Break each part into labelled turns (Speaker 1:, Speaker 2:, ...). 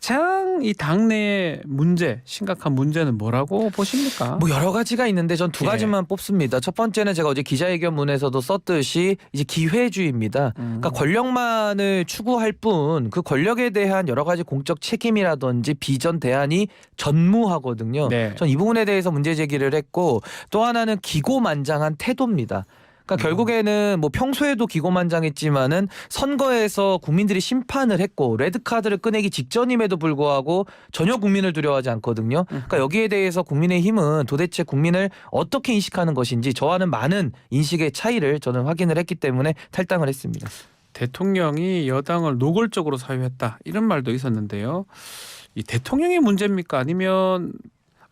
Speaker 1: 가장 이 당내의 문제, 심각한 문제는 뭐라고 보십니까?
Speaker 2: 뭐 여러 가지가 있는데 전 두 가지만 뽑습니다. 첫 번째는 제가 어제 기자회견문에서도 썼듯이 이제 기회주의입니다. 그러니까 권력만을 추구할 뿐 그 권력에 대한 여러 가지 공적 책임이라든지 비전 대안이 전무하거든요.
Speaker 1: 네.
Speaker 2: 전 이 부분에 대해서 문제 제기를 했고 또 하나는 기고만장한 태도입니다. 그러니까 결국에는 뭐 평소에도 기고만장했지만은 선거에서 국민들이 심판을 했고 레드카드를 꺼내기 직전임에도 불구하고 전혀 국민을 두려워하지 않거든요. 그러니까 여기에 대해서 국민의힘은 도대체 국민을 어떻게 인식하는 것인지 저와는 많은 인식의 차이를 저는 확인을 했기 때문에 탈당을 했습니다.
Speaker 1: 대통령이 여당을 노골적으로 사유했다 이런 말도 있었는데요. 이 대통령이 문제입니까? 아니면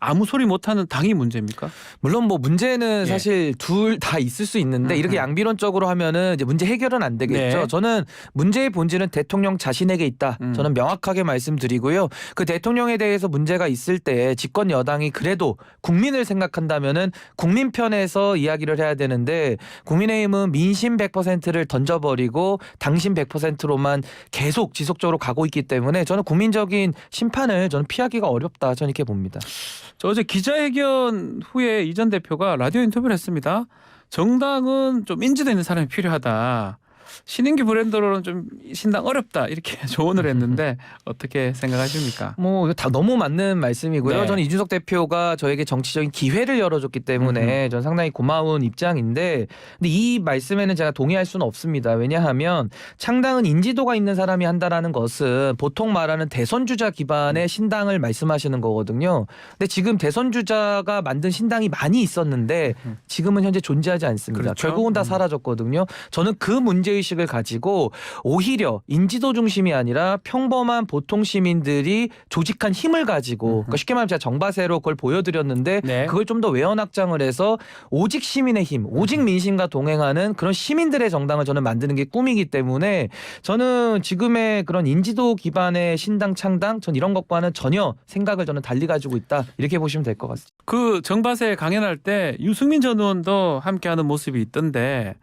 Speaker 1: 아무 소리 못하는 당이 문제입니까?
Speaker 2: 물론 뭐 문제는
Speaker 1: 예.
Speaker 2: 사실 둘 다 있을 수 있는데 이렇게 양비론적으로 하면은 이제 문제 해결은 안 되겠죠.
Speaker 1: 네.
Speaker 2: 저는 문제의 본질은 대통령 자신에게 있다. 저는 명확하게 말씀드리고요. 그 대통령에 대해서 문제가 있을 때 집권 여당이 그래도 국민을 생각한다면은 국민 편에서 이야기를 해야 되는데 국민의힘은 민심 100%를 던져버리고 당심 100%로만 계속 지속적으로 가고 있기 때문에 저는 국민적인 심판을 저는 피하기가 어렵다. 저는 이렇게 봅니다.
Speaker 1: 저 어제 기자회견 후에 이 전 대표가 라디오 인터뷰를 했습니다. 정당은 좀 인지도 있는 사람이 필요하다. 신인규 브랜드로는 좀 신당 어렵다 이렇게 조언을 했는데 어떻게 생각하십니까?
Speaker 2: 뭐 이거 다 너무 맞는 말씀이고요.
Speaker 1: 네.
Speaker 2: 저는 이준석 대표가 저에게 정치적인 기회를 열어줬기 때문에 저는 상당히 고마운 입장인데 근데 이 말씀에는 제가 동의할 수는 없습니다. 왜냐하면 창당은 인지도가 있는 사람이 한다라는 것은 보통 말하는 대선 주자 기반의 신당을 말씀하시는 거거든요. 근데 지금 대선 주자가 만든 신당이 많이 있었는데 지금은 현재 존재하지 않습니다.
Speaker 1: 그렇죠.
Speaker 2: 결국은 다 사라졌거든요. 저는 그 문제의식을 가지고 오히려 인지도 중심이 아니라 평범한 보통 시민들이 조직한 힘을 가지고 그러니까 쉽게 말하면 제가 정바세로 그걸 보여드렸는데
Speaker 1: 네.
Speaker 2: 그걸 좀 더 외연 확장을 해서 오직 시민의 힘, 오직 민심과 동행하는 그런 시민들의 정당을 저는 만드는 게 꿈이기 때문에 저는 지금의 그런 인지도 기반의 신당 창당 전 이런 것과는 전혀 생각을 저는 달리 가지고 있다 이렇게 보시면 될 것 같습니다.
Speaker 1: 그 정바세 강연할 때 유승민 전 의원도 함께하는 모습이 있던데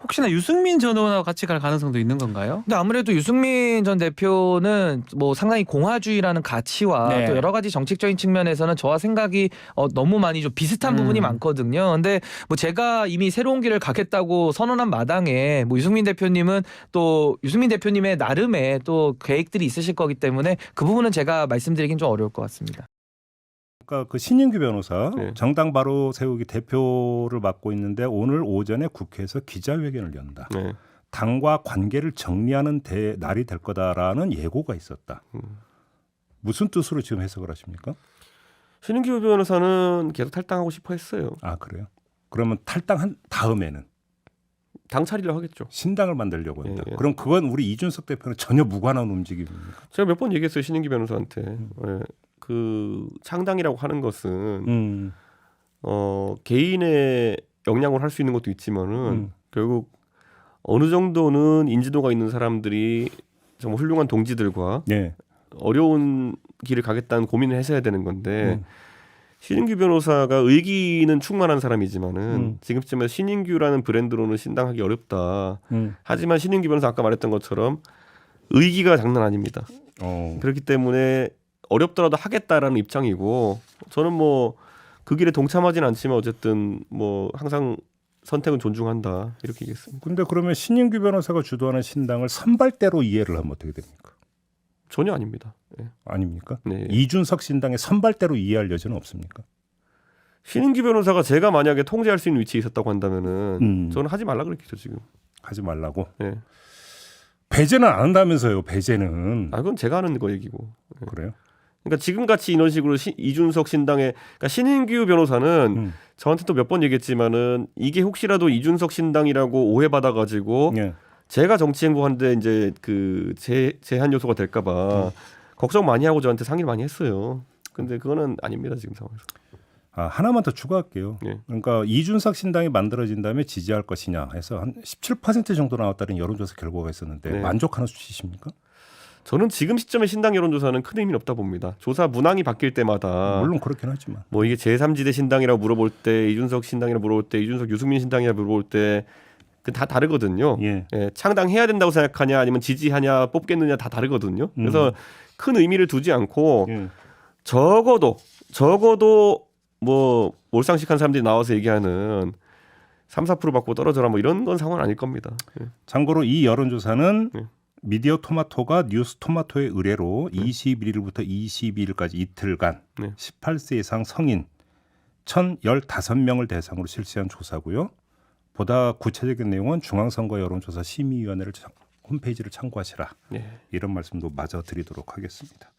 Speaker 1: 혹시나 유승민 전 의원하고 같이 갈 가능성도 있는 건가요?
Speaker 2: 근데 아무래도 유승민 전 대표는 뭐 상당히 공화주의라는 가치와
Speaker 1: 네.
Speaker 2: 또 여러 가지 정책적인 측면에서는 저와 생각이 너무 많이 좀 비슷한 부분이 많거든요. 근데 뭐 제가 이미 새로운 길을 가겠다고 선언한 마당에 뭐 유승민 대표님은 또 유승민 대표님의 나름의 또 계획들이 있으실 거기 때문에 그 부분은 제가 말씀드리긴 좀 어려울 것 같습니다.
Speaker 3: 그러니까 그 신인규 변호사
Speaker 4: 네.
Speaker 3: 정당 바로 세우기 대표를 맡고 있는데 오늘 오전에 국회에서 기자회견을 연다.
Speaker 4: 네.
Speaker 3: 당과 관계를 정리하는 날이 될 거다라는 예고가 있었다. 무슨 뜻으로 지금 해석을 하십니까?
Speaker 4: 신인규 변호사는 계속 탈당하고 싶어 했어요.
Speaker 3: 아 그래요? 그러면 탈당한 다음에는
Speaker 4: 당 차리려 하겠죠.
Speaker 3: 신당을 만들려고 한다.
Speaker 4: 예.
Speaker 3: 그럼 그건 우리 이준석 대표는 전혀 무관한 움직임입니까?
Speaker 4: 제가 몇 번 얘기했어요. 신인규 변호사한테. 예. 그 창당이라고 하는 것은 개인의 역량으로 할 수 있는 것도 있지만은 결국 어느 정도는 인지도가 있는 사람들이 정말 훌륭한 동지들과
Speaker 3: 네.
Speaker 4: 어려운 길을 가겠다는 고민을 했어야 되는 건데 신인규 변호사가 의기는 충만한 사람이지만은 지금쯤에 신인규라는 브랜드로는 신당하기 어렵다. 하지만 신인규 변호사 아까 말했던 것처럼 의기가 장난 아닙니다. 그렇기 때문에 어렵더라도 하겠다라는 입장이고 저는 뭐 그 길에 동참하진 않지만 어쨌든 뭐 항상 선택은 존중한다 이렇게 얘기했습니다.
Speaker 3: 근데 그러면 신인규 변호사가 주도하는 신당을 선발대로 이해를 하면 어떻게 됩니까?
Speaker 4: 전혀 아닙니다. 예.
Speaker 3: 아닙니까?
Speaker 4: 네.
Speaker 3: 이준석 신당의 선발대로 이해할 여지는 없습니까?
Speaker 4: 신인규 변호사가 제가 만약에 통제할 수 있는 위치에 있었다고 한다면은 저는 하지 말라 그랬겠죠 지금.
Speaker 3: 하지 말라고.
Speaker 4: 예.
Speaker 3: 배제는 안 한다면서요. 배제는.
Speaker 4: 아 그건 제가 하는 거 얘기고. 예.
Speaker 3: 그래요?
Speaker 4: 그러니까 지금 같이 이런 식으로 이준석 신당에 그러니까 신인규 변호사는 저한테 또 몇 번 얘기했지만은 이게 혹시라도 이준석 신당이라고 오해받아 가지고
Speaker 3: 예.
Speaker 4: 제가 정치 행보하는데 이제 그 제한 요소가 될까봐 걱정 많이 하고 저한테 상의를 많이 했어요. 근데 그거는 아닙니다 지금 상황에서.
Speaker 3: 아, 하나만 더 추가할게요.
Speaker 4: 예.
Speaker 3: 그러니까 이준석 신당이 만들어진 다음에 지지할 것이냐 해서 한 17% 정도 나왔다는 여론조사 결과가 있었는데
Speaker 4: 네.
Speaker 3: 만족하는 수치십니까?
Speaker 4: 저는 지금 시점에 신당 여론조사는 큰 의미는 없다 봅니다. 조사 문항이 바뀔 때마다
Speaker 3: 물론 그렇긴 하지만.
Speaker 4: 뭐 이게 제3지대 신당이라고 물어볼 때 이준석 신당이라고 물어볼 때 이준석 유승민 신당이라고 물어볼 때 그 다 다르거든요.
Speaker 3: 예.
Speaker 4: 예, 창당해야 된다고 생각하냐 아니면 지지하냐 뽑겠느냐 다 다르거든요. 그래서 큰 의미를 두지 않고
Speaker 3: 예.
Speaker 4: 적어도 뭐 몰상식한 사람들이 나와서 얘기하는 3-4% 받고 떨어져라 뭐 이런 건 상황은 아닐 겁니다. 예.
Speaker 3: 참고로 이 여론조사는
Speaker 4: 네.
Speaker 3: 미디어 토마토가 뉴스 토마토의 의뢰로 21일부터 22일까지 이틀간
Speaker 4: 네.
Speaker 3: 18세 이상 성인 1,015명을 대상으로 실시한 조사고요. 보다 구체적인 내용은 중앙선거 여론조사 심의위원회를 홈페이지를 참고하시라.
Speaker 4: 네.
Speaker 3: 이런 말씀도 마저 드리도록 하겠습니다.